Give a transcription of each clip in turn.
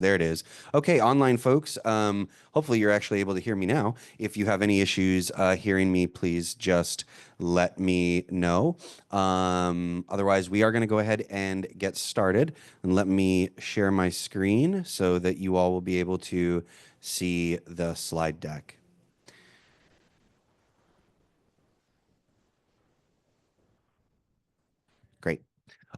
There it is. Okay, online folks, hopefully you're actually able to hear me now. If you have any issues hearing me, please just let me know. Otherwise, we are going to go ahead and get started. And let me share my screen so that you all will be able to see the slide deck. Great.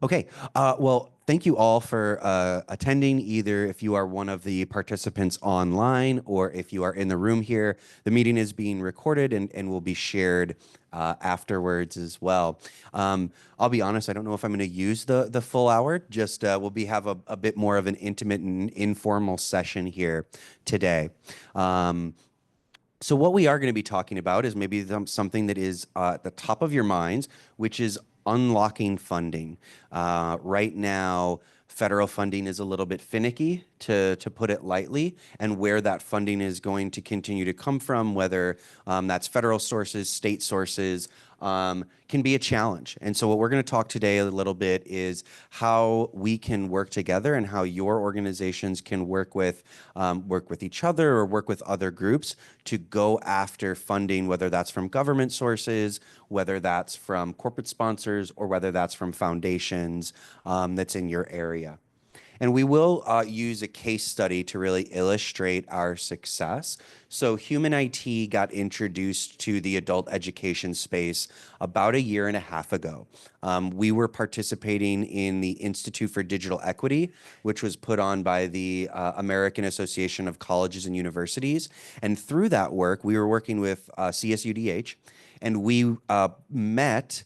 Okay. Well, thank you all for attending, either if you are one of the participants online or if you are in the room here. The meeting is being recorded and will be shared afterwards as well. I'll be honest, I don't know if I'm going to use the full hour. Just have a bit more of an intimate and informal session here today. So what we are going to be talking about is maybe something that is at the top of your minds, which is unlocking funding. Right now, federal funding is a little bit finicky, to put it lightly, and where that funding is going to continue to come from, whether that's federal sources, state sources, can be a challenge. And so what we're going to talk today a little bit is how we can work together and how your organizations can work with each other or work with other groups to go after funding, whether that's from government sources, whether that's from corporate sponsors, or whether that's from foundations that's in your area. And we will use a case study to really illustrate our success. So Human IT got introduced to the adult education space about a year and a half ago. We were participating in the Institute for Digital Equity, which was put on by the American Association of Colleges and Universities. And through that work, we were working with CSUDH, and we met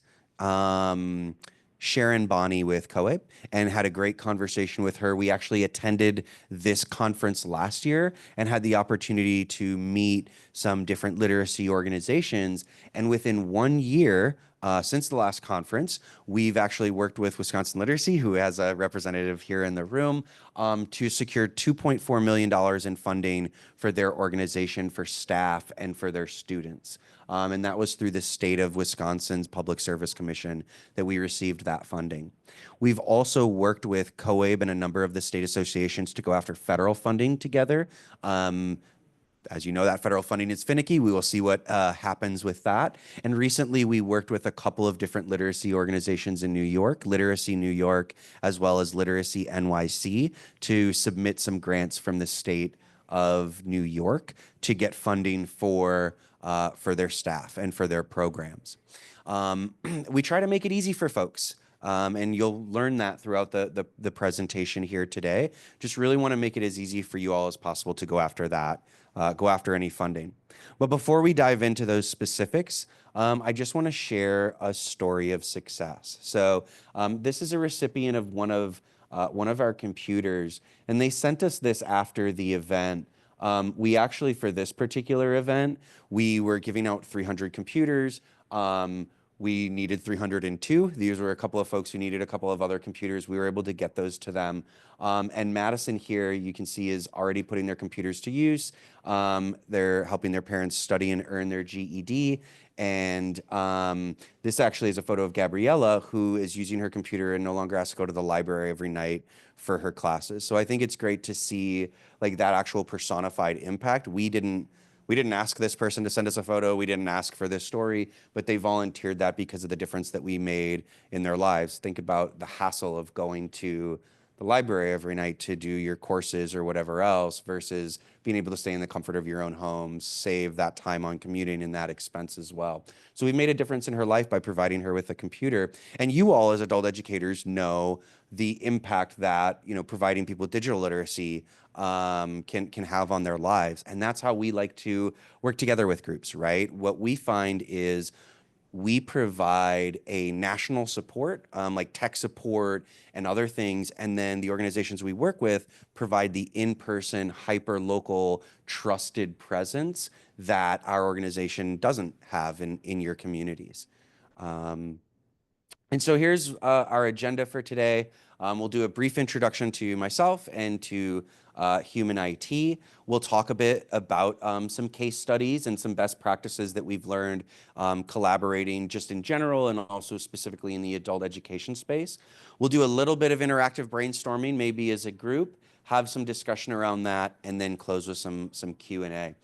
Sharon Bonney with COABE and had a great conversation with her. We actually attended this conference last year and had the opportunity to meet some different literacy organizations. And within 1 year, since the last conference, we've actually worked with Wisconsin Literacy, who has a representative here in the room, to secure $2.4 million in funding for their organization, for staff, and for their students. And that was through the state of Wisconsin's Public Service Commission that we received that funding. We've also worked with COABE and a number of the state associations to go after federal funding together. As you know, that federal funding is finicky. We will see what happens with that. And recently, we worked with a couple of different literacy organizations in New York, Literacy New York, as well as Literacy NYC, to submit some grants from the state of New York to get funding for their staff and for their programs. We try to make it easy for folks. And you'll learn that throughout the presentation here today. Just really want to make it as easy for you all as possible to go after that, go after any funding. But before we dive into those specifics, I just want to share a story of success. So this is a recipient of one of our computers, and they sent us this after the event. We actually, for this particular event, we were giving out 300 computers. We needed 302. These were a couple of folks who needed a couple of other computers. We were able to get those to them. And Madison here, you can see, is already putting their computers to use. They're helping their parents study and earn their GED. And this actually is a photo of Gabriella, who is using her computer and no longer has to go to the library every night for her classes. So I think it's great to see like that actual personified impact. We didn't ask this person to send us a photo. We didn't ask for this story, but they volunteered that because of the difference that we made in their lives. Think about the hassle of going to the library every night to do your courses or whatever else versus being able to stay in the comfort of your own home, save that time on commuting and that expense as well. So we've made a difference in her life by providing her with a computer. And you all as adult educators know the impact that, providing people with digital literacy can have on their lives. And that's how we like to work together with groups, right? What we find is we provide a national support, like tech support and other things, and then the organizations we work with provide the in-person, hyper-local, trusted presence that our organization doesn't have in your communities. And so here's our agenda for today. We'll do a brief introduction to myself and to Human IT. We'll talk a bit about some case studies and some best practices that we've learned collaborating just in general and also specifically in the adult education space. We'll do a little bit of interactive brainstorming, maybe as a group, have some discussion around that, and then close with some Q&A.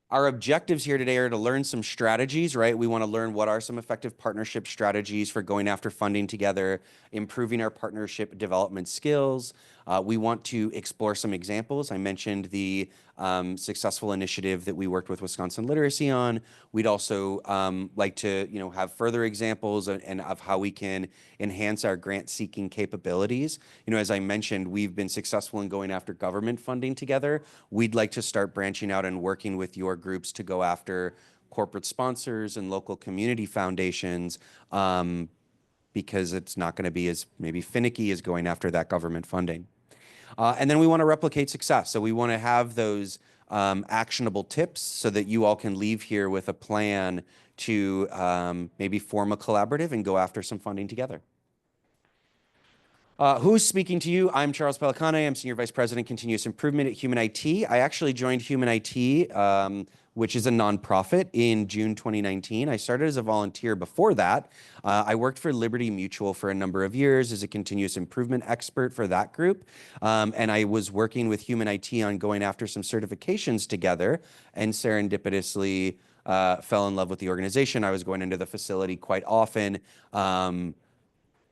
Our objectives here today are to learn some strategies, right? We want to learn what are some effective partnership strategies for going after funding together, improving our partnership development skills. We want to explore some examples. I mentioned the successful initiative that we worked with Wisconsin Literacy on. We'd also like to, have further examples and of how we can enhance our grant-seeking capabilities. As I mentioned, we've been successful in going after government funding together. We'd like to start branching out and working with your groups to go after corporate sponsors and local community foundations, because it's not going to be as maybe finicky as going after that government funding. And then we want to replicate success. So we want to have those actionable tips so that you all can leave here with a plan to maybe form a collaborative and go after some funding together. Who's speaking to you? I'm Charles Pelicane. I'm Senior Vice President, Continuous Improvement at Human IT. I actually joined Human IT, which is a nonprofit, in June 2019. I started as a volunteer before that. I worked for Liberty Mutual for a number of years as a continuous improvement expert for that group. And I was working with Human IT on going after some certifications together, and serendipitously fell in love with the organization. I was going into the facility quite often.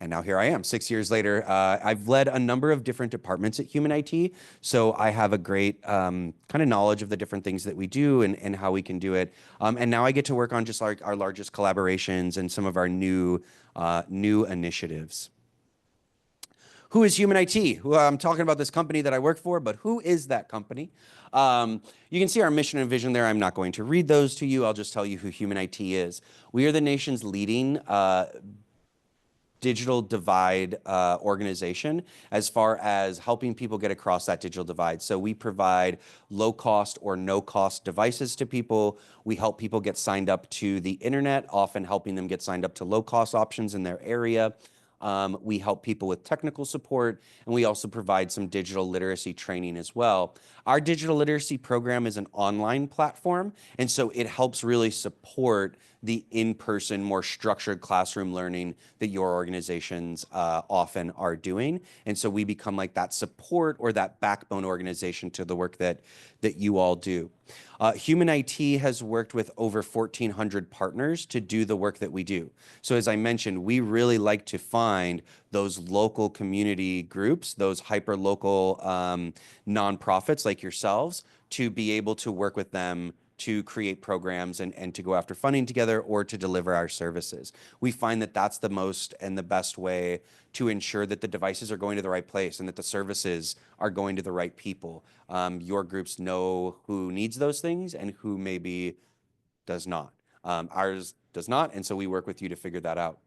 And now here I am, 6 years later. I've led a number of different departments at Human IT, so I have a great kind of knowledge of the different things that we do and how we can do it. And now I get to work on just like our largest collaborations and some of our new initiatives. Who is Human IT? Well, I'm talking about this company that I work for, but who is that company? You can see our mission and vision there. I'm not going to read those to you. I'll just tell you who Human IT is. We are the nation's leading digital divide organization as far as helping people get across that digital divide. So we provide low cost or no cost devices to people. We help people get signed up to the internet, often helping them get signed up to low cost options in their area. We help people with technical support, and we also provide some digital literacy training as well. Our digital literacy program is an online platform, and so it helps really support the in-person, more structured classroom learning that your organizations often are doing. And so we become like that support or that backbone organization to the work that you all do. Human IT has worked with over 1,400 partners to do the work that we do. So as I mentioned, we like to find those local community groups, those hyper-local nonprofits like yourselves, to be able to work with them to create programs and to go after funding together or to deliver our services. We find that that's the most and the best way to ensure that the devices are going to the right place and that the services are going to the right people. Your groups know who needs those things and who maybe does not. Ours does not, and so we work with you to figure that out.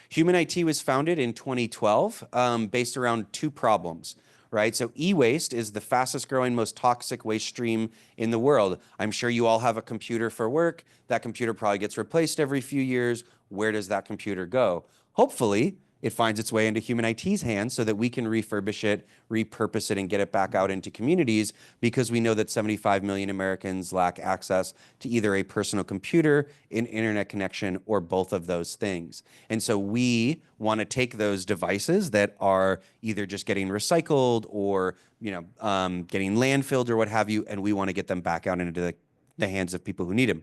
Human IT was founded in 2012 based around two problems. Right? So e-waste is the fastest growing, most toxic waste stream in the world. I'm sure you all have a computer for work. That computer probably gets replaced every few years. Where does that computer go? Hopefully, it finds its way into Human IT's hands so that we can refurbish it, repurpose it, and get it back out into communities, because we know that 75 million Americans lack access to either a personal computer, an internet connection, or both of those things. And so we want to take those devices that are either just getting recycled or getting landfilled or what have you, and we want to get them back out into the hands of people who need them.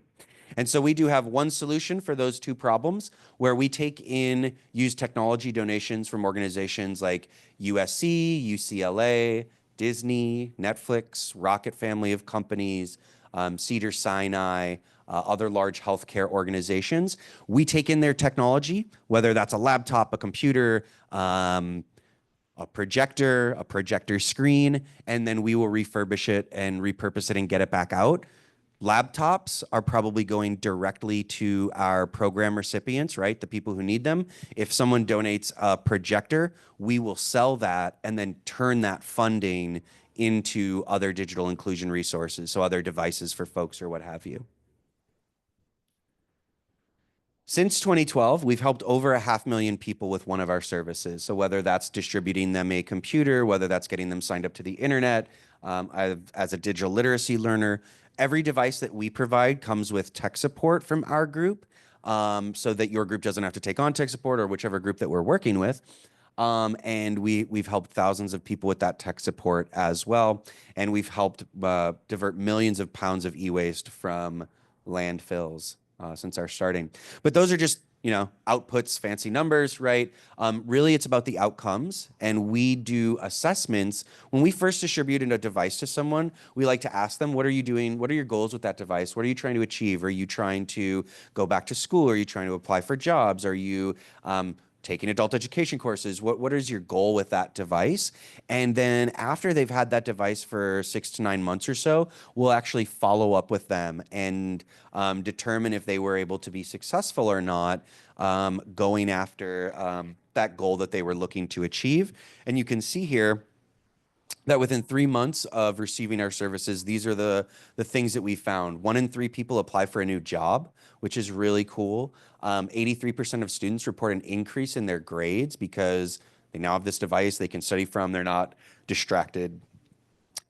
And so we do have one solution for those two problems, where we take in used technology donations from organizations like USC, UCLA, Disney, Netflix, Rocket Family of companies, Cedars-Sinai, other large healthcare organizations. We take in their technology, whether that's a laptop, a computer, a projector screen, and then we will refurbish it and repurpose it and get it back out. Laptops are probably going directly to our program recipients, right? The people who need them. If someone donates a projector, we will sell that and then turn that funding into other digital inclusion resources, so other devices for folks or what have you. Since 2012, we've helped over 500,000 people with one of our services. So whether that's distributing them a computer, whether that's getting them signed up to the internet, as a digital literacy learner, every device that we provide comes with tech support from our group, so that your group doesn't have to take on tech support, or whichever group that we're working with. And we've helped thousands of people with that tech support as well. And we've helped divert millions of pounds of e-waste from landfills since our starting. But those are just, outputs, fancy numbers, right? Really, it's about the outcomes. And we do assessments. When we first distribute a device to someone, we like to ask them, what are you doing? What are your goals with that device? What are you trying to achieve? Are you trying to go back to school? Are you trying to apply for jobs? Are you taking adult education courses? What is your goal with that device? And then after they've had that device for 6 to 9 months or so, we'll actually follow up with them and determine if they were able to be successful or not going after that goal that they were looking to achieve. And you can see here that within 3 months of receiving our services, these are the things that we found. 1 in 3 people apply for a new job, which is really cool. 83% of students report an increase in their grades because they now have this device they can study from. They're not distracted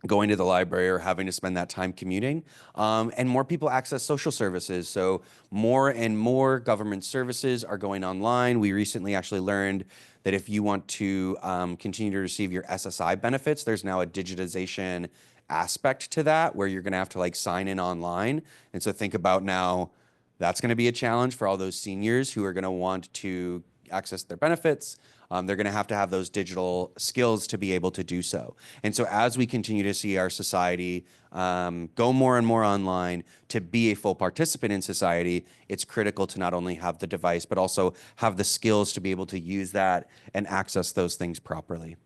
going to the library or having to spend that time commuting. And more people access social services. So more and more government services are going online. We recently actually learned that if you want to continue to receive your SSI benefits, there's now a digitization aspect to that where you're going to have to like sign in online. And so think about now that's going to be a challenge for all those seniors who are going to want to access their benefits. They're going to have those digital skills to be able to do so. And so as we continue to see our society go more and more online to be a full participant in society, it's critical to not only have the device, but also have the skills to be able to use that and access those things properly.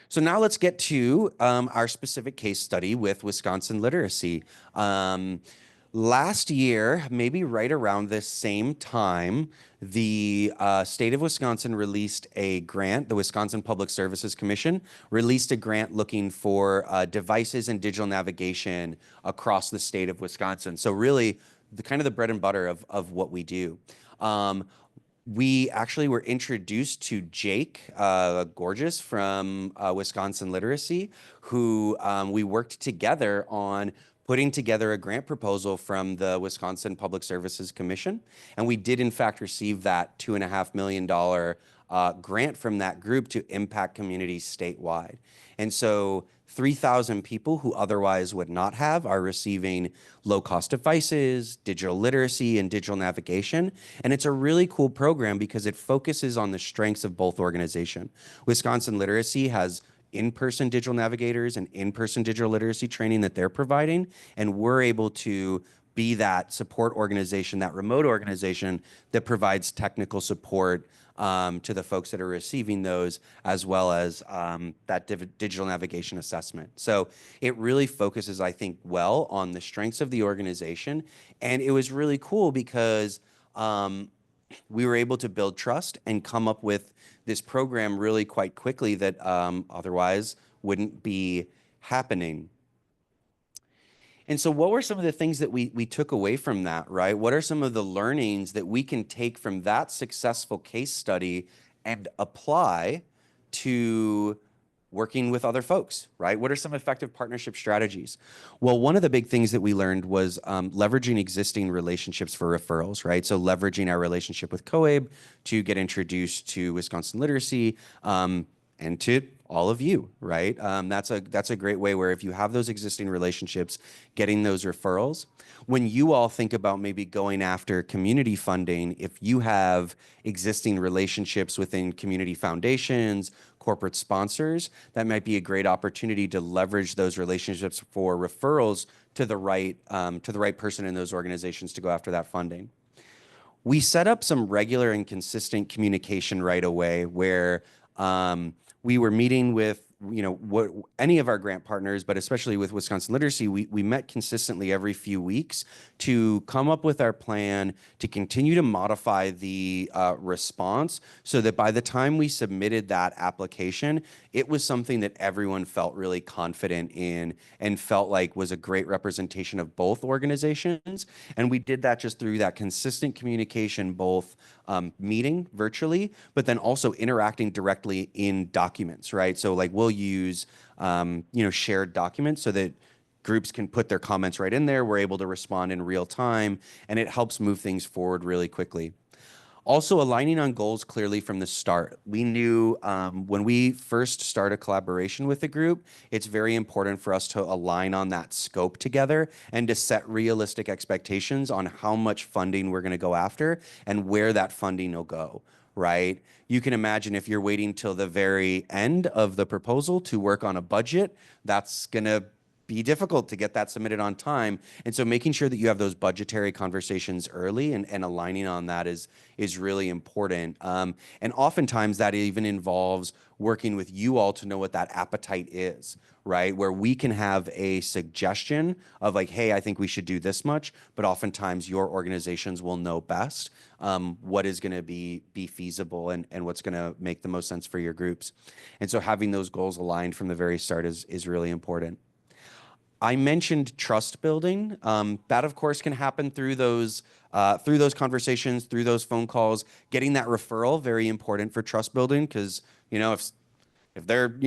So now let's get to our specific case study with Wisconsin literacy. Last year, maybe right around this same time, the state of Wisconsin released a grant. The Wisconsin Public Services Commission released a grant looking for devices and digital navigation across the state of Wisconsin. So really, the kind of the bread and butter of what we do. We actually were introduced to Jake Gorgeous from Wisconsin Literacy, who we worked together on putting together a grant proposal from the Wisconsin Public Services Commission. And we did, in fact, receive that $2.5 million grant from that group to impact communities statewide. And so 3,000 people who otherwise would not have are receiving low-cost devices, digital literacy, and digital navigation. And it's a really cool program because it focuses on the strengths of both organizations. Wisconsin Literacy has in-person digital navigators and in-person digital literacy training that they're providing, and we're able to be that support organization, that remote organization that provides technical support to the folks that are receiving those, as well as that digital navigation assessment. So it really focuses, I think, well on the strengths of the organization. And it was really cool because we were able to build trust and come up with this program really quite quickly that otherwise wouldn't be happening. And so what were some of the things that we took away from that, right? What are some of the learnings that we can take from that successful case study and apply to working with other folks, right? What are some effective partnership strategies? Well, one of the big things that we learned was leveraging existing relationships for referrals, right? So leveraging our relationship with COABE to get introduced to Wisconsin Literacy and to all of you, right? That's a great way where if you have those existing relationships, getting those referrals. When you all think about maybe going after community funding, if you have existing relationships within community foundations, corporate sponsors, that might be a great opportunity to leverage those relationships for referrals to the right person in those organizations to go after that funding. We set up some regular and consistent communication right away where we were meeting with any of our grant partners, but especially with Wisconsin Literacy, we met consistently every few weeks to come up with our plan to continue to modify the response so that by the time we submitted that application, it was something that everyone felt really confident in and felt like was a great representation of both organizations. And we did that just through that consistent communication, both meeting virtually, but then also interacting directly in documents, right? So like we'll use, shared documents so that groups can put their comments right in there. We're able to respond in real time, and it helps move things forward really quickly. Also, aligning on goals clearly from the start. We knew when we first start a collaboration with a group, it's very important for us to align on that scope together and to set realistic expectations on how much funding we're going to go after and where that funding will go, right? You can imagine if you're waiting till the very end of the proposal to work on a budget, that's going to be difficult to get that submitted on time. And so making sure that you have those budgetary conversations early and aligning on that is really important. And oftentimes that even involves working with you all to know what that appetite is, right? Where we can have a suggestion of like, hey, I think we should do this much, but oftentimes your organizations will know best what is going to be feasible and what's going to make the most sense for your groups. And so having those goals aligned from the very start is really important. I mentioned trust building. That, of course, can happen through those conversations, through those phone calls. Getting that referral, very important for trust building, because if they're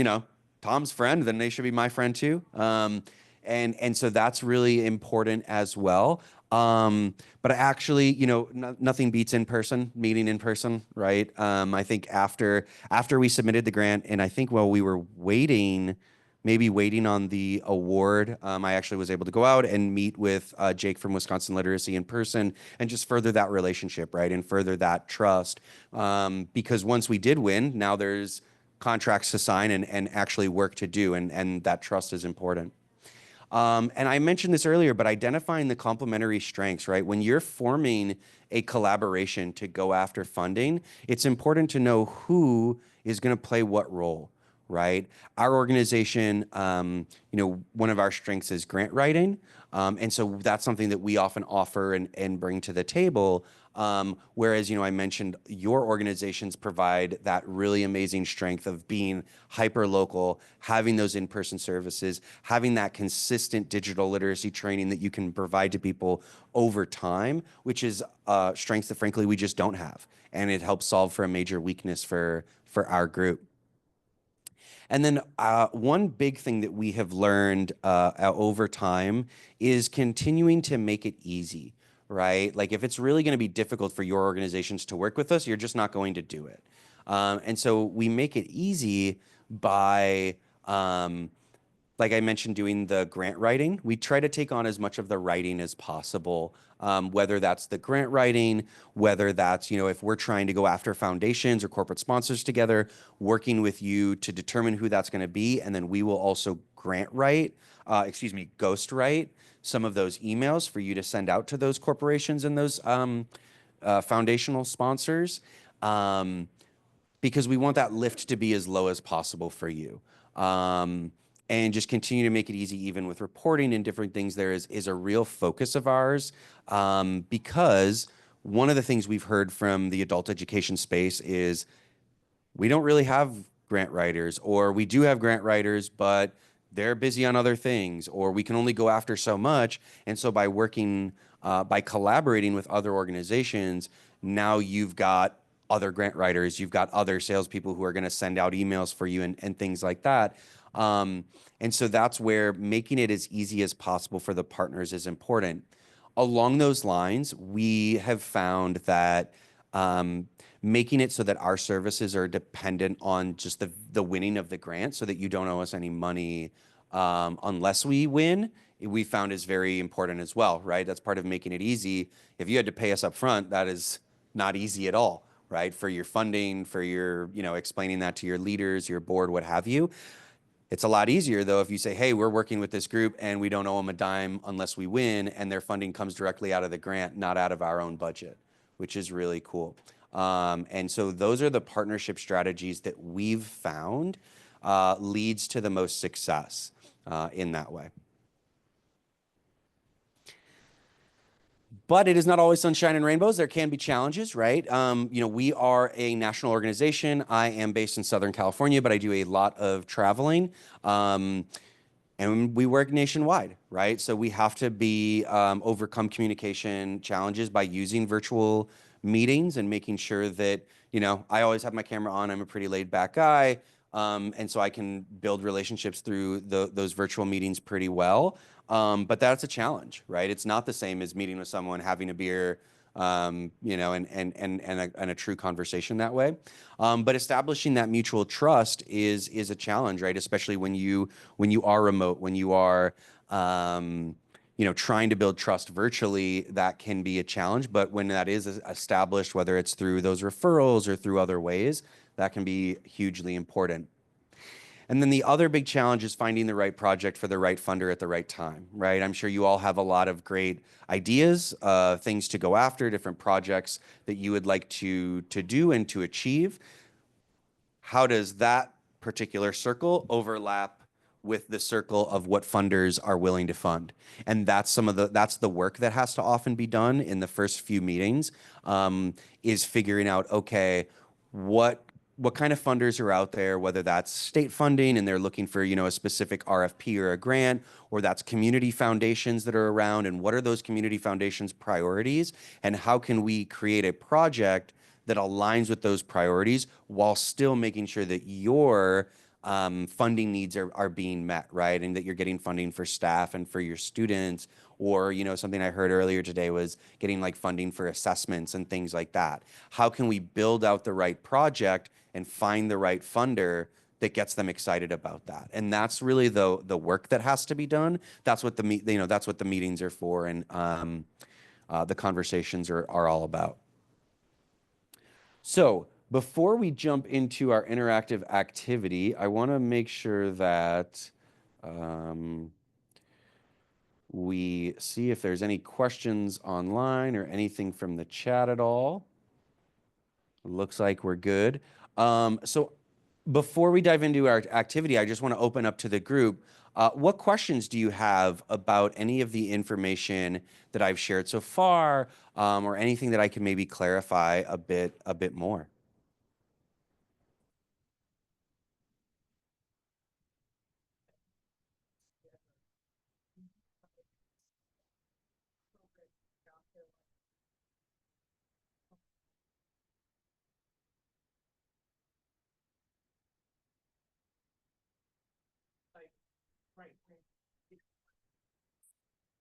Tom's friend, then they should be my friend too. And so that's really important as well. But actually, nothing beats in person, meeting in person, right? I think after we submitted the grant, and I think while we were maybe waiting on the award, I actually was able to go out and meet with Jake from Wisconsin Literacy in person and just further that relationship, right? And further that trust. Because once we did win, now there's contracts to sign and actually work to do, and that trust is important. And I mentioned this earlier, but identifying the complementary strengths, right? When you're forming a collaboration to go after funding, it's important to know who is going to play what role, right? Our organization, one of our strengths is grant writing. And so that's something that we often offer and bring to the table. Whereas, I mentioned your organizations provide that really amazing strength of being hyper local, having those in-person services, having that consistent digital literacy training that you can provide to people over time, which is strengths that frankly we just don't have. And it helps solve for a major weakness for our group. And then one big thing that we have learned over time is continuing to make it easy, right? Like if it's really going to be difficult for your organizations to work with us, you're just not going to do it. And so we make it easy by like I mentioned, doing the grant writing. We try to take on as much of the writing as possible, whether that's the grant writing, whether that's, if we're trying to go after foundations or corporate sponsors together, working with you to determine who that's going to be. And then we will also ghost write some of those emails for you to send out to those corporations and those foundational sponsors. Because we want that lift to be as low as possible for you. And just continue to make it easy, even with reporting and different things. There is a real focus of ours because one of the things we've heard from the adult education space is we don't really have grant writers, or we do have grant writers, but they're busy on other things, or we can only go after so much. And so by collaborating with other organizations, now you've got other grant writers, you've got other salespeople who are going to send out emails for you and things like that. And so that's where making it as easy as possible for the partners is important. Along those lines, we have found that making it so that our services are dependent on just the winning of the grant so that you don't owe us any money unless we win, we found is very important as well, right? That's part of making it easy. If you had to pay us up front, that is not easy at all, right? For your funding, for your, explaining that to your leaders, your board, what have you. It's a lot easier, though, if you say, hey, we're working with this group and we don't owe them a dime unless we win, and their funding comes directly out of the grant, not out of our own budget, which is really cool. And so those are the partnership strategies that we've found leads to the most success in that way. But it is not always sunshine and rainbows. There can be challenges, right? We are a national organization. I am based in Southern California, but I do a lot of traveling. And we work nationwide, right? So we have to overcome communication challenges by using virtual meetings and making sure that, I always have my camera on. I'm a pretty laid back guy. And so I can build relationships through those virtual meetings pretty well. But that's a challenge, right? It's not the same as meeting with someone, having a beer, and a true conversation that way. But establishing that mutual trust is a challenge, right? Especially when you are remote, when you are trying to build trust virtually, that can be a challenge. But when that is established, whether it's through those referrals or through other ways, that can be hugely important. And then the other big challenge is finding the right project for the right funder at the right time, right? I'm sure you all have a lot of great ideas, things to go after, different projects that you would like to do and to achieve. How does that particular circle overlap with the circle of what funders are willing to fund? And that's the work that has to often be done in the first few meetings, is figuring out, okay, what what kind of funders are out there, whether that's state funding and they're looking for, a specific RFP or a grant, or that's community foundations that are around, and what are those community foundations priorities, and how can we create a project that aligns with those priorities while still making sure that your funding needs are being met, right? And that you're getting funding for staff and for your students. Or, something I heard earlier today was getting like funding for assessments and things like that. How can we build out the right project and find the right funder that gets them excited about that? And that's really the work that has to be done. That's what the meetings are for, and the conversations are all about. So before we jump into our interactive activity, I want to make sure that um, we see if there's any questions online or anything from the chat at all. Looks like we're good. So before we dive into our activity, I just want to open up to the group. What questions do you have about any of the information that I've shared so far, or anything that I can maybe clarify a bit more?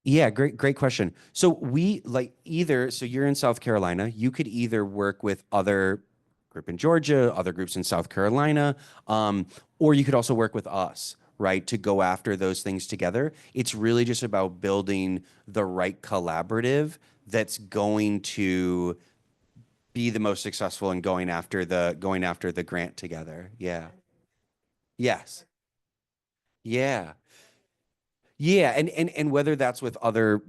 Yeah, great question. So you're in South Carolina, you could either work with other group in Georgia, other groups in South Carolina, or you could also work with us, right, to go after those things together. It's really just about building the right collaborative that's going to be the most successful in going after the grant together. Yeah. Yes. Yeah. Yeah, and whether that's with other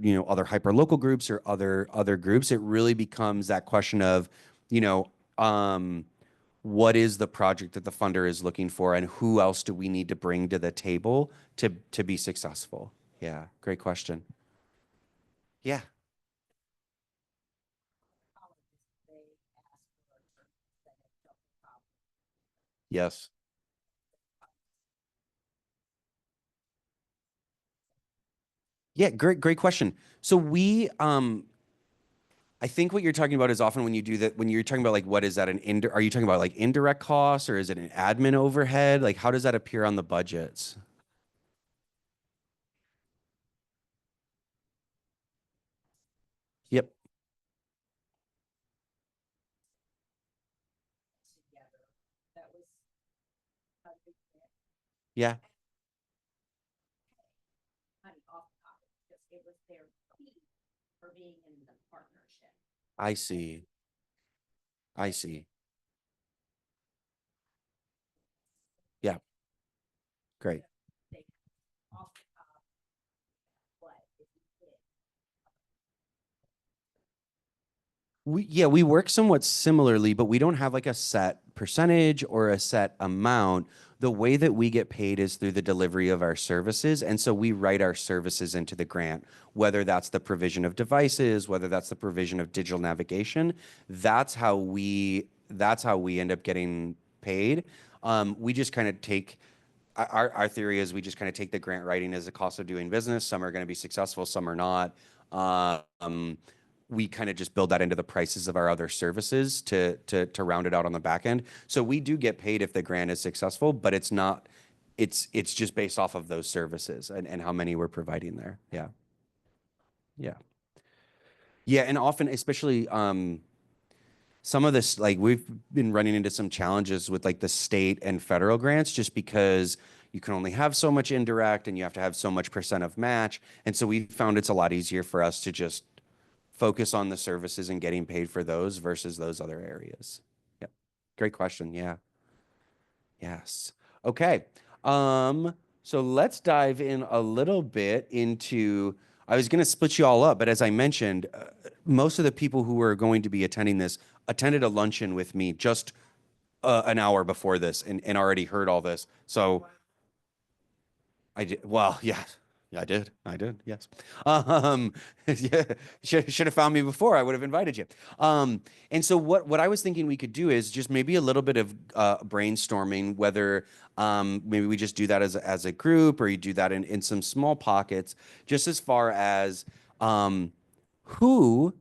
hyper local groups or other groups, it really becomes that question of, you know, um, what is the project that the funder is looking for, and who else do we need to bring to the table to be successful? Yeah, great question. Yeah. Yes. Yeah, great question. So I think what you're talking about is often when you do that, when you're talking about like what is that are you talking about like indirect costs, or is it an admin overhead? Like how does that appear on the budgets? Yep. Yeah. I see. I see. Yeah, great. We work somewhat similarly, but we don't have like a set percentage or a set amount. The way that we get paid is through the delivery of our services. And so we write our services into the grant, whether that's the provision of devices, whether that's the provision of digital navigation. That's how we end up getting paid. We just kind of take our theory is we just kind of take the grant writing as the cost of doing business. Some are going to be successful, some are not. Um, we kind of just build that into the prices of our other services to round it out on the back end. So we do get paid if the grant is successful, but it's not. It's just based off of those services and how many we're providing there. Yeah. Yeah. Yeah, and often, especially some of this, like we've been running into some challenges with like the state and federal grants just because you can only have so much indirect and you have to have so much percent of match. And so we found it's a lot easier for us to just focus on the services and getting paid for those versus those other areas. Yep. Great question. Yeah. Yes. Okay. So let's dive in a little bit into. I was going to split you all up, but as I mentioned, most of the people who were going to be attending this attended a luncheon with me just an hour before this and already heard all this. So I did. Well, yeah, yeah, I did. I did. Yes. Um, yeah, should have found me before. I would have invited you. And so what I was thinking we could do is just maybe a little bit of brainstorming, whether maybe we just do that as a group or you do that in some small pockets, just as far as who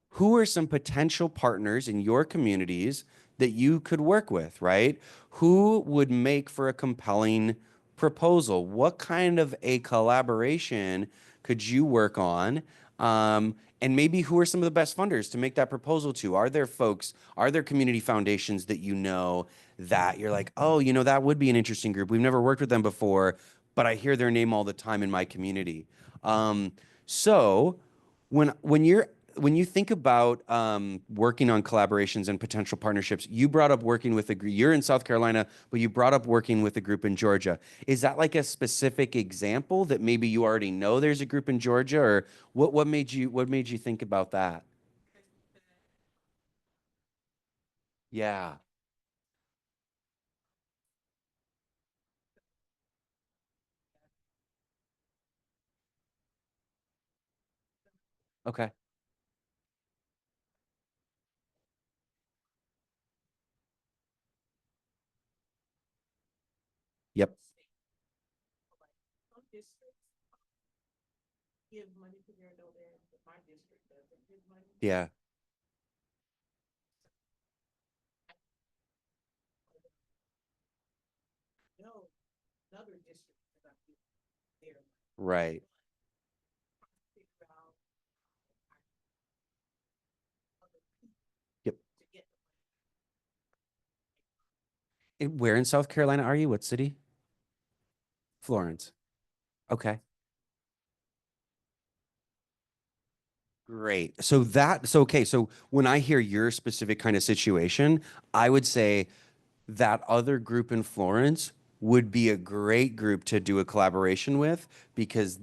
who are some potential partners in your communities that you could work with, right? Who would make for a compelling proposal? What kind of a collaboration could you work on? And maybe who are some of the best funders to make that proposal to? Are there folks, are there community foundations that you know that you're like, oh, that would be an interesting group. We've never worked with them before, but I hear their name all the time in my community. Um, so when you think about working on collaborations and potential partnerships, you brought up working with a group. You're in South Carolina, but you brought up working with a group in Georgia. Is that like a specific example that maybe you already know there's a group in Georgia, or what made you think about that? Yeah. Okay. Yep. Yeah. Right. Yep. Where in South Carolina are you? What city? Florence. Okay. Great. So okay, so when I hear your specific kind of situation, I would say that other group in Florence would be a great group to do a collaboration with because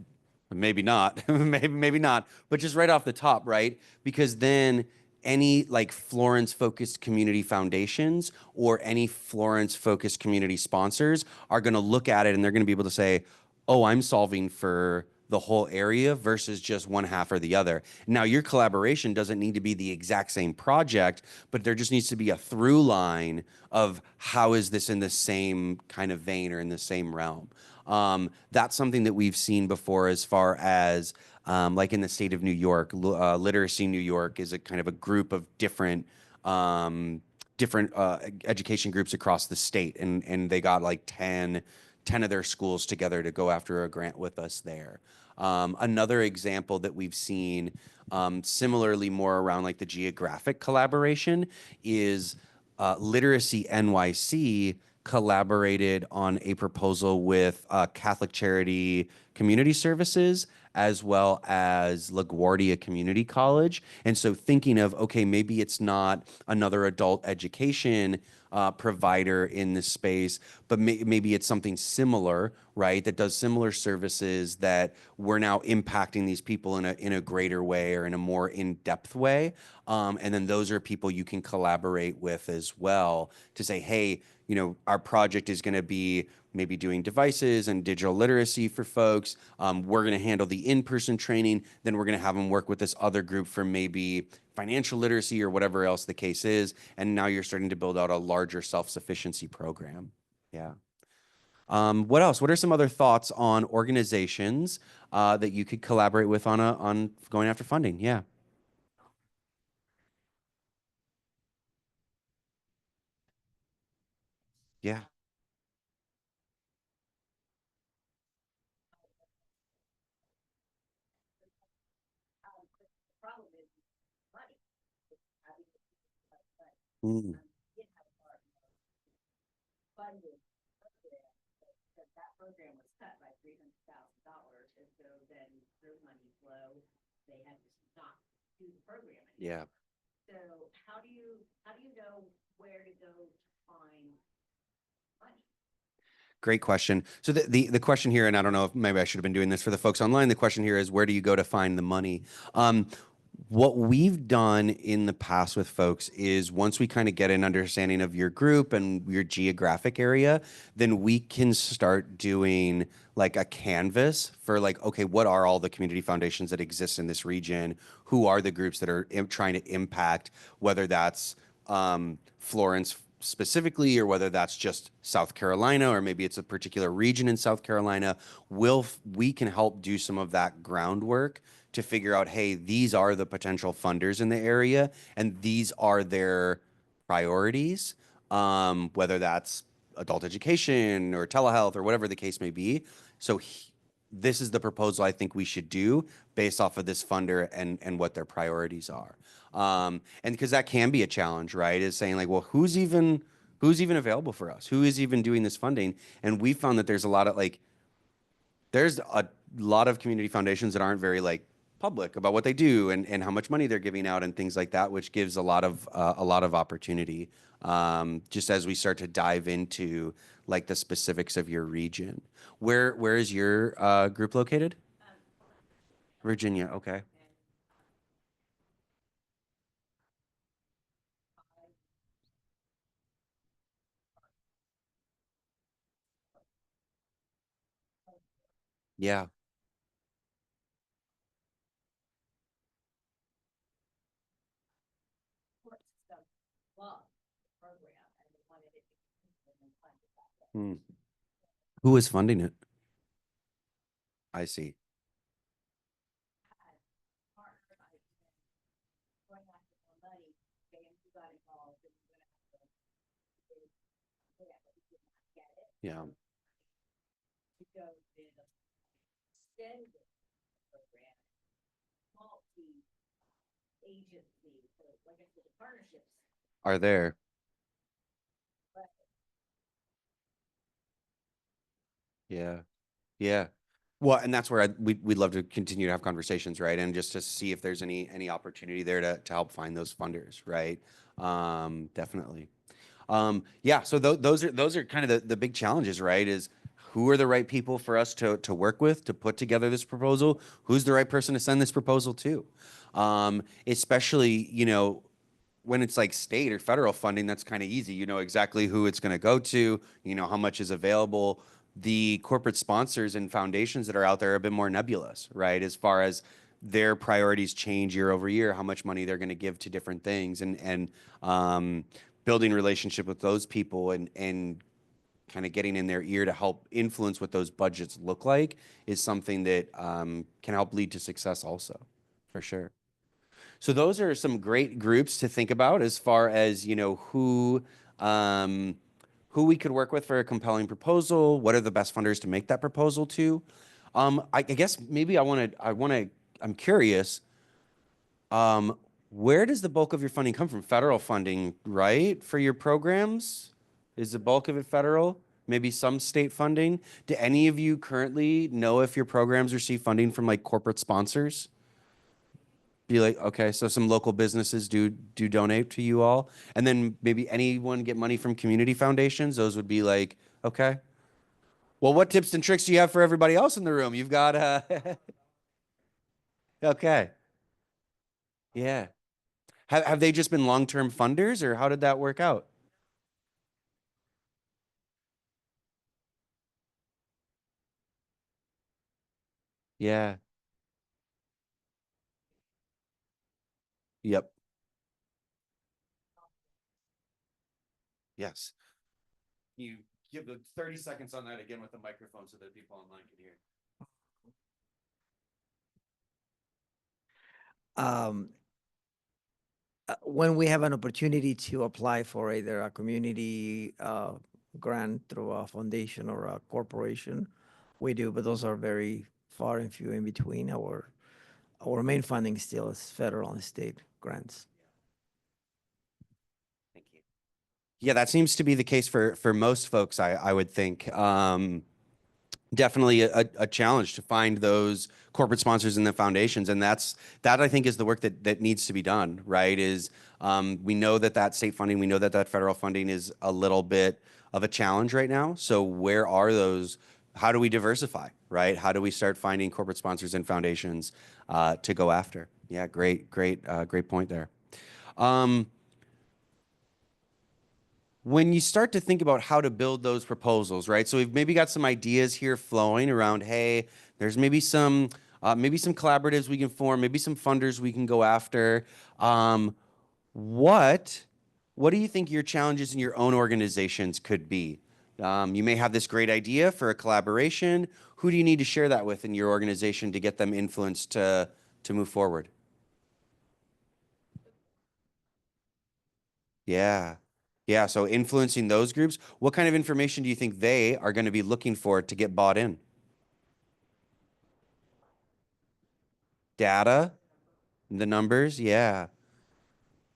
maybe not, maybe not, but just right off the top, right? Because then any like Florence focused community foundations or any Florence focused community sponsors are going to look at it and they're going to be able to say, oh, I'm solving for the whole area versus just one half or the other. Now, your collaboration doesn't need to be the exact same project, but there just needs to be a through line of how is this in the same kind of vein or in the same realm. That's something that we've seen before as far as like in the state of New York, Literacy New York is a kind of a group of different education groups across the state, and they got like 10 of their schools together to go after a grant with us there. Another example that we've seen, similarly more around like the geographic collaboration, is Literacy NYC collaborated on a proposal with Catholic Charity Community Services as well as LaGuardia Community College. And so thinking of, okay, maybe it's not another adult education provider in this space, but maybe it's something similar, right? That does similar services that we're now impacting these people in a greater way or in a more in-depth way. And then those are people you can collaborate with as well to say, hey, our project is going to be maybe doing devices and digital literacy for folks. We're going to handle the in-person training. Then we're going to have them work with this other group for maybe financial literacy or whatever else the case is. And now you're starting to build out a larger self-sufficiency program. Yeah. What else? What are some other thoughts on organizations that you could collaborate with on going after funding? Yeah. Yeah. Mm, yeah. Great question. So the question here, and I don't know if maybe I should have been doing this for the folks online. The question here is, where do you go to find the money? Um, what we've done in the past with folks is once we kind of get an understanding of your group and your geographic area, then we can start doing like a canvas for like, okay, what are all the community foundations that exist in this region? Who are the groups that are trying to impact, whether that's Florence specifically, or whether that's just South Carolina, or maybe it's a particular region in South Carolina. We can help do some of that groundwork to figure out, hey, these are the potential funders in the area, and these are their priorities, whether that's adult education or telehealth or whatever the case may be. So this is the proposal I think we should do based off of this funder and what their priorities are. And because that can be a challenge, right? Is saying like, well, who's even available for us? Who is even doing this funding? And we found that there's a lot of community foundations that aren't very like public about what they do and how much money they're giving out and things like that, which gives a lot of opportunity, just as we start to dive into like the specifics of your region. Where is your group located? Virginia. Okay. Yeah. Hmm. Who is funding it? I see. Yeah. Are there? Yeah. Yeah. Well, and that's where we'd love to continue to have conversations, right? And just to see if there's any opportunity there to help find those funders, right? Definitely. Yeah. So those are kind of the big challenges, right? Is who are the right people for us to work with to put together this proposal? Who's the right person to send this proposal to? Especially, when it's like state or federal funding, that's kind of easy. You know exactly who it's going to go to, you know how much is available. The corporate sponsors and foundations that are out there are a bit more nebulous, right? As far as their priorities change year over year, how much money they're going to give to different things, and building relationship with those people and kind of getting in their ear to help influence what those budgets look like is something that can help lead to success also, for sure. So those are some great groups to think about as far as, um, who we could work with for a compelling proposal. What are the best funders to make that proposal to? I guess maybe I'm curious, um, where does the bulk of your funding come from? Federal funding, right? For your programs? Is the bulk of it federal? Maybe some state funding? Do any of you currently know if your programs receive funding from like corporate sponsors? Be like, okay, so some local businesses do donate to you all, and then maybe anyone get money from community foundations. Those would be like, okay. Well, what tips and tricks do you have for everybody else in the room? You've got okay, yeah. Have they just been long-term funders, or how did that work out? Yeah. Yep. Yes. You give the 30 seconds on that again with the microphone so that people online can hear. um, when we have an opportunity to apply for either a community grant through a foundation or a corporation, we do, but those are very far and few in between. Our our main funding still is federal and state grants. Thank you. Yeah, that seems to be the case for most folks, I would think. Definitely a challenge to find those corporate sponsors and the foundations, and that I think is the work that needs to be done, right? Is we know that state funding, we know that federal funding is a little bit of a challenge right now. So where are those? How do we diversify, right? How do we start finding corporate sponsors and foundations to go after? Yeah, great point there. Um, when you start to think about how to build those proposals, right? So we've maybe got some ideas here flowing around, hey, there's maybe some collaboratives we can form, maybe some funders we can go after. Um, what what do you think your challenges in your own organizations could be? You may have this great idea for a collaboration. Who do you need to share that with in your organization to get them influenced to move forward? Yeah. Yeah. So influencing those groups, what kind of information do you think they are going to be looking for to get bought in? Data, the numbers. Yeah.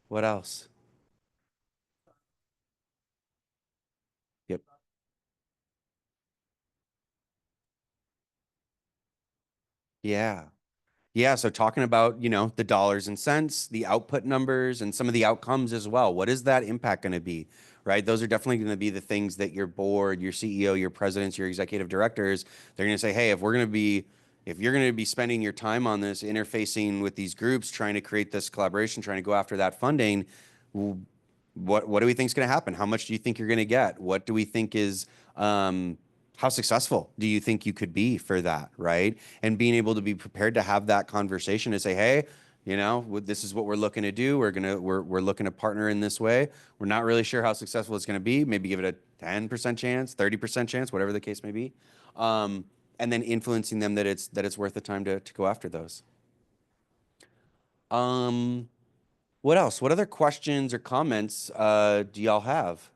What else? Yep. Yeah. Yeah, so talking about, the dollars and cents, the output numbers, and some of the outcomes as well. What is that impact going to be, right? Those are definitely going to be the things that your board, your CEO, your presidents, your executive directors, they're going to say, hey, if you're going to be spending your time on this, interfacing with these groups, trying to create this collaboration, trying to go after that funding, what do we think is going to happen? How much do you think you're going to get? What do we think is how successful do you think you could be for that, right? And being able to be prepared to have that conversation to say, hey, this is what we're looking to do. We're looking to partner in this way. We're not really sure how successful it's going to be. Maybe give it a 10% chance, 30% chance, whatever the case may be. And then influencing them that it's worth the time to go after those. Um, what else? What other questions or comments do y'all have?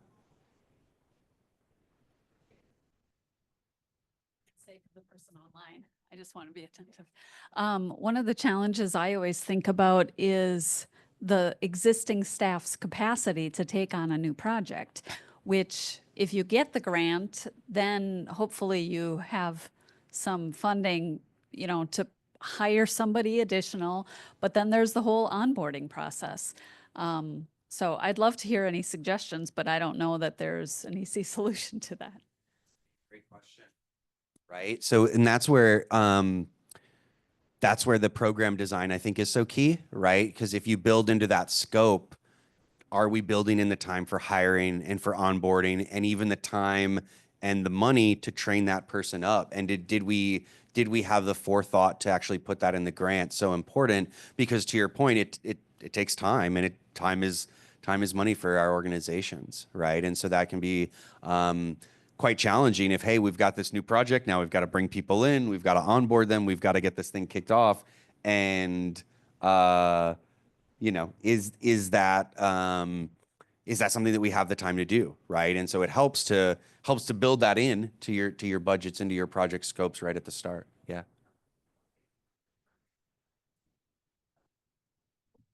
Sake of the person online. I just want to be attentive. One of the challenges I always think about is the existing staff's capacity to take on a new project, which if you get the grant, then hopefully you have some funding, to hire somebody additional, but then there's the whole onboarding process. So I'd love to hear any suggestions, but I don't know that there's an easy solution to that. Great question. Right. So, and that's where the program design I think is so key, right? Because if you build into that scope, are we building in the time for hiring and for onboarding and even the time and the money to train that person up? And did we have the forethought to actually put that in the grant? So important because to your point, it takes time and time is money for our organizations, right? And so that can be quite challenging if, hey, we've got this new project, now we've got to bring people in, we've got to onboard them, we've got to get this thing kicked off. And is that something that we have the time to do, right? And so it helps to build that in to your budgets, into your project scopes right at the start. Yeah.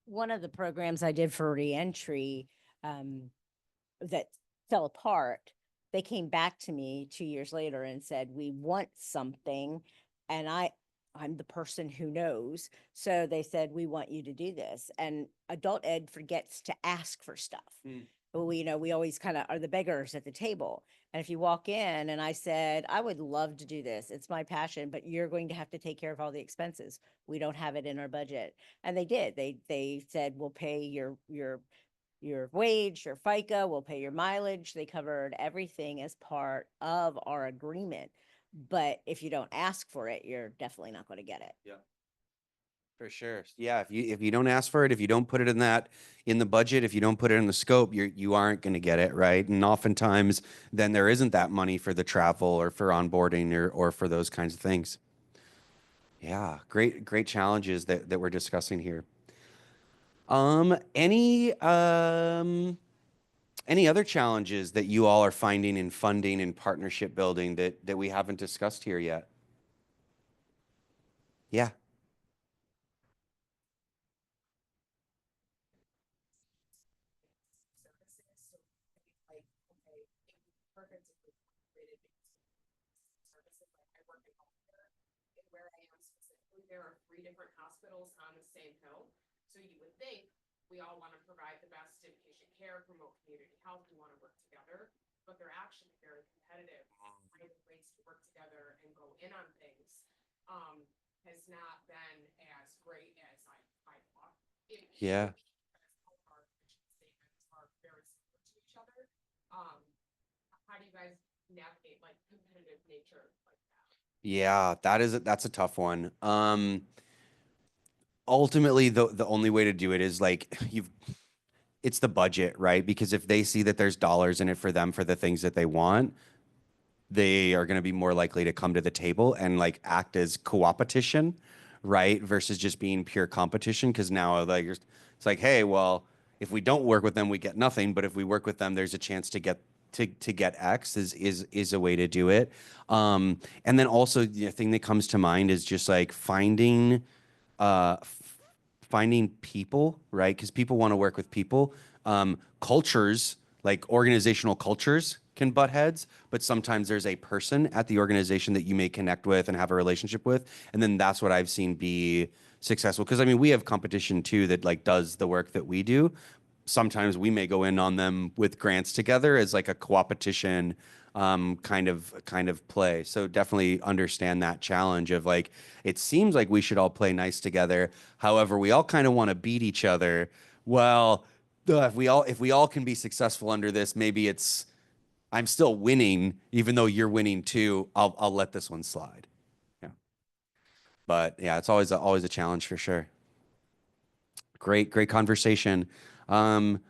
One of the programs I did for reentry that fell apart, they came back to me 2 years later and said, we want something. And I'm the person who knows. So they said, we want you to do this. And adult ed forgets to ask for stuff. We always kind of are the beggars at the table. And if you walk in and I said, I would love to do this, it's my passion, but you're going to have to take care of all the expenses. We don't have it in our budget. And they did. They said, we'll pay your wage, your FICA, we'll pay your mileage. They covered everything as part of our agreement. But if you don't ask for it, you're definitely not going to get it. Yeah. For sure. Yeah. If you don't ask for it, if you don't put it in the budget, if you don't put it in the scope, you aren't going to get it, right? And oftentimes then there isn't that money for the travel or for onboarding or for those kinds of things. Yeah. Great challenges that we're discussing here. Any other challenges that you all are finding in funding and partnership building that we haven't discussed here yet? Yeah. there are 3 different hospitals on the same hill. So you would think we all want to provide the best inpatient care, promote community health, we want to work together, but they're actually very competitive. Finding ways to work together and go in on things has not been as great as I thought. Yeah. All of our mission statements are very similar to each other. How do you guys navigate like competitive nature like that? Yeah, that's a tough one. Ultimately, the only way to do it is like it's the budget, right? Because if they see that there's dollars in it for them for the things that they want, they are going to be more likely to come to the table and like act as co-opetition, right? Versus just being pure competition. Because now like it's like, hey, well, if we don't work with them, we get nothing. But if we work with them, there's a chance to get to get X is a way to do it. And then also the thing that comes to mind is just like uh, finding people, right? Because people want to work with people. Cultures, like organizational cultures, can butt heads, but sometimes there's a person at the organization that you may connect with and have a relationship with, and then that's what I've seen be successful. Because I mean, we have competition too that like does the work that we do. Sometimes we may go in on them with grants together as like a co-opetition kind of play. So definitely understand that challenge of like it seems like we should all play nice together. However, we all kind of want to beat each other. Well, if we all can be successful under this, maybe it's I'm still winning, even though you're winning too. I'll let this one slide. Yeah. But yeah, it's always a challenge for sure. Great conversation. Um,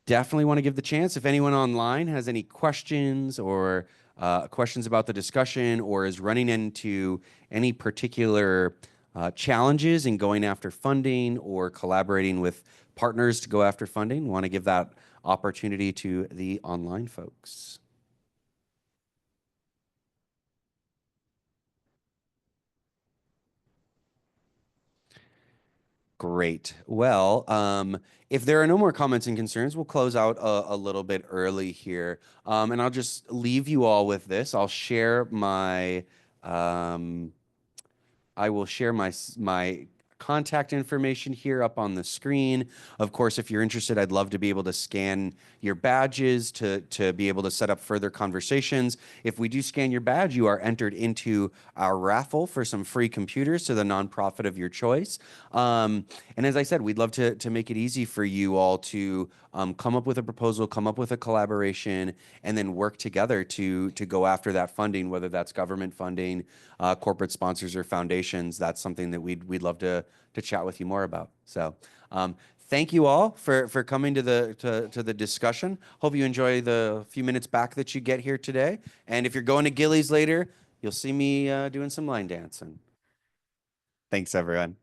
Definitely want to give the chance if anyone online has any questions or questions about the discussion or is running into any particular challenges in going after funding or collaborating with partners to go after funding. Want to give that opportunity to the online folks. Great. Well, if there are no more comments and concerns, we'll close out a little bit early here. And I'll just leave you all with this. Um, I will share my contact information here up on the screen. Of course, if you're interested, I'd love to be able to scan your badges to be able to set up further conversations. If we do scan your badge, you are entered into our raffle for some free computers to the nonprofit of your choice. And as I said, we'd love to make it easy for you all to come up with a proposal, come up with a collaboration, and then work together to go after that funding, whether that's government funding, corporate sponsors, or foundations. That's something that we'd love to chat with you more about. So. Thank you all for coming to the discussion. Hope you enjoy the few minutes back that you get here today. And if you're going to Gillies later, you'll see me doing some line dancing. Thanks, everyone.